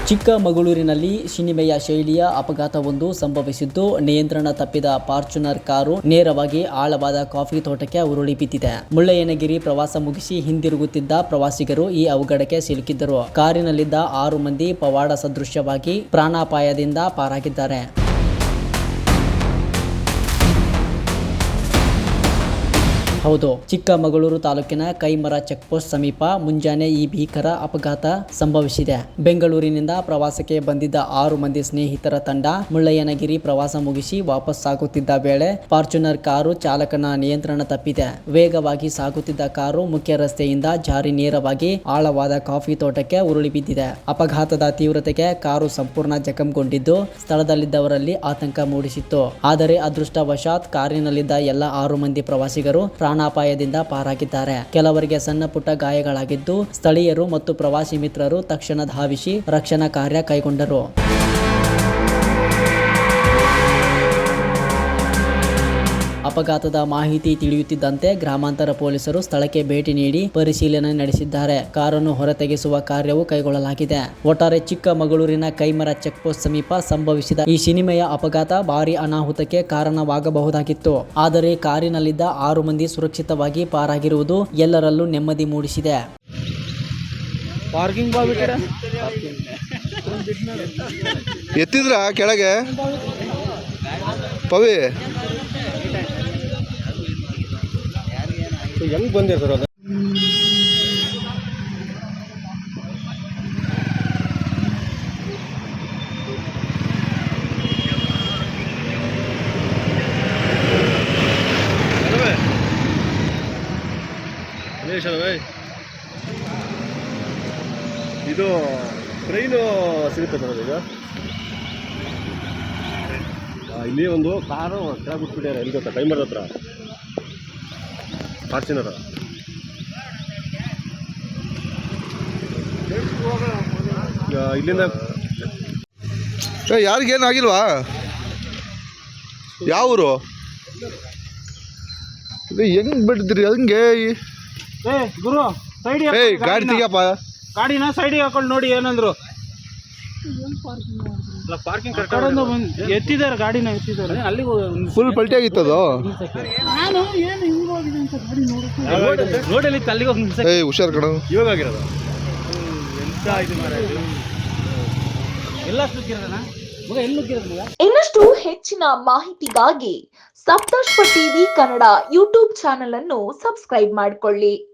ಚಿಕ್ಕಮಗಳೂರಿನಲ್ಲಿ ಸಿನಿಮೆಯ ಶೈಲಿಯ ಅಪಘಾತವೊಂದು ಸಂಭವಿಸಿದ್ದು, ನಿಯಂತ್ರಣ ತಪ್ಪಿದ ಫಾರ್ಚುನರ್ ಕಾರು ನೇರವಾಗಿ ಆಳವಾದ ಕಾಫಿ ತೋಟಕ್ಕೆ ಉರುಳಿ ಬಿದ್ದಿದೆ. ಮುಳ್ಳಯ್ಯನಗಿರಿ ಪ್ರವಾಸ ಮುಗಿಸಿ ಹಿಂದಿರುಗುತ್ತಿದ್ದ ಪ್ರವಾಸಿಗರು ಈ ಅವಘಡಕ್ಕೆ ಸಿಲುಕಿದ್ದರು. ಕಾರಿನಲ್ಲಿದ್ದ 6 ಮಂದಿ ಪವಾಡ ಸದೃಶ್ಯವಾಗಿ ಪ್ರಾಣಾಪಾಯದಿಂದ ಪಾರಾಗಿದ್ದಾರೆ. ಹೌದು, ಚಿಕ್ಕಮಗಳೂರು ತಾಲೂಕಿನ ಕೈಮರ ಚೆಕ್ಪೋಸ್ಟ್ ಸಮೀಪ ಮುಂಜಾನೆ ಈ ಭೀಕರ ಅಪಘಾತ ಸಂಭವಿಸಿದೆ. ಬೆಂಗಳೂರಿನಿಂದ ಪ್ರವಾಸಕ್ಕೆ ಬಂದಿದ್ದ 6 ಮಂದಿ ಸ್ನೇಹಿತರ ತಂಡ ಮುಳ್ಳಯ್ಯನಗಿರಿ ಪ್ರವಾಸ ಮುಗಿಸಿ ವಾಪಸ್ ಸಾಗುತ್ತಿದ್ದ ವೇಳೆ ಫಾರ್ಚುನರ್ ಕಾರು ಚಾಲಕನ ನಿಯಂತ್ರಣ ತಪ್ಪಿದೆ. ವೇಗವಾಗಿ ಸಾಗುತ್ತಿದ್ದ ಕಾರು ಮುಖ್ಯ ರಸ್ತೆಯಿಂದ ಜಾರಿ ನೇರವಾಗಿ ಆಳವಾದ ಕಾಫಿ ತೋಟಕ್ಕೆ ಉರುಳಿ ಬಿದ್ದಿದೆ. ಅಪಘಾತದ ತೀವ್ರತೆಗೆ ಕಾರು ಸಂಪೂರ್ಣ ಜಖಂಗೊಂಡಿದ್ದು, ಸ್ಥಳದಲ್ಲಿದ್ದವರಲ್ಲಿ ಆತಂಕ ಮೂಡಿಸಿತ್ತು. ಆದರೆ ಅದೃಷ್ಟವಶಾತ್ ಕಾರಿನಲ್ಲಿದ್ದ ಎಲ್ಲ 6 ಮಂದಿ ಪ್ರವಾಸಿಗರು ಪ್ರಾಣಾಪಾಯದಿಂದ ಪಾರಾಗಿದ್ದಾರೆ. ಕೆಲವರಿಗೆ ಸಣ್ಣ ಪುಟ್ಟ ಗಾಯಗಳಾಗಿದ್ದು, ಸ್ಥಳೀಯರು ಮತ್ತು ಪ್ರವಾಸಿ ಮಿತ್ರರು ತಕ್ಷಣ ಧಾವಿಸಿ ರಕ್ಷಣಾ ಕಾರ್ಯ ಕೈಗೊಂಡರು. ಅಪಘಾತದ ಮಾಹಿತಿ ತಿಳಿಯುತ್ತಿದ್ದಂತೆ ಗ್ರಾಮಾಂತರ ಪೊಲೀಸರು ಸ್ಥಳಕ್ಕೆ ಭೇಟಿ ನೀಡಿ ಪರಿಶೀಲನೆ ನಡೆಸಿದ್ದಾರೆ. ಕಾರನ್ನು ಹೊರತೆಗೆಸುವ ಕಾರ್ಯವು ಕೈಗೊಳ್ಳಲಾಗಿದೆ. ಒಟ್ಟಾರೆ ಚಿಕ್ಕಮಗಳೂರಿನ ಕೈಮರ ಚೆಕ್ಪೋಸ್ಟ್ ಸಮೀಪ ಸಂಭವಿಸಿದ ಈ ಸಿನಿಮೆಯ ಅಪಘಾತ ಭಾರೀ ಅನಾಹುತಕ್ಕೆ ಕಾರಣವಾಗಬಹುದಾಗಿತ್ತು. ಆದರೆ ಕಾರಿನಲ್ಲಿದ್ದ 6 ಮಂದಿ ಸುರಕ್ಷಿತವಾಗಿ ಪಾರಾಗಿರುವುದು ಎಲ್ಲರಲ್ಲೂ ನೆಮ್ಮದಿ ಮೂಡಿಸಿದೆ. ಎತ್ತಿದ್ರ ಕೆಳಗೆ ಪವಿ ಹೆಂಗ್ ಬಂದಿರ್ತಾರ ಅದು? ಇದು ಟ್ರೈನು ಸಿಗುತ್ತೆ ಸರ್ ಈಗ. ಇಲ್ಲಿ ಒಂದು ಕಾರು ಕೆಳಗೆ ಬಿಟ್ಬಿಟ್ಟಾರೆ. ಎಲ್ಲಿ ಗೊತ್ತಾ? ಕೈಮರದ ಹತ್ರ ಫಾರ್ಚುನರ್. ಇಲ್ಲಿಂದ ಯಾರಿಗೇನಾಗಿಲ್ವಾ? ಯಾವ ಊರು? ಹೆಂಗ್ ಬಿಟ್ಟಿದ್ರಿ ಹಂಗೆ? ಗುರು ಸೈಡ್ ಗಾಡಿ ತೆಗಿಯಪ್ಪ. ಗಾಡಿನ ಸೈಡಿಗೆ ಹಾಕೊಂಡು ನೋಡಿ ಏನಂದ್ರು. ಪಾರ್ಕಿಂಗ್ ಎತ್ತಿದ್ದಾರೆ, ಗಾಡಿನ ಎತ್ತಿದ್ದಾರೆ. ಅಲ್ಲಿ ಫುಲ್ ಪಲ್ಟಿ ಆಗಿತ್ತದು. ರೋಡಲ್ಲಿ ಅಲ್ಲಿಗೆ ಹೋಗಿ ಹುಷಾರ್ ಕಣ. ಇವಾಗ ಆಗಿರೋದು ಎಂತ ಇದು ಮಾರಾಯ. ಎಲ್ಲ ಸುತ್ತಿರೋದಣ್ಣ ಮಗ, ಎಲ್ಲಿ ನುಗ್ಗಿರೋದು? ಇನ್ನಷ್ಟು ಹೆಚ್ಚಿನ ಮಾಹಿತಿಗಾಗಿ ಸಪ್ತರ್ಷಿ ಟಿವಿ ಕನ್ನಡ ಯೂಟ್ಯೂಬ್ ಚಾನೆಲ್ ಅನ್ನು ಸಬ್ಸ್ಕ್ರೈಬ್ ಮಾಡಿಕೊಳ್ಳಿ.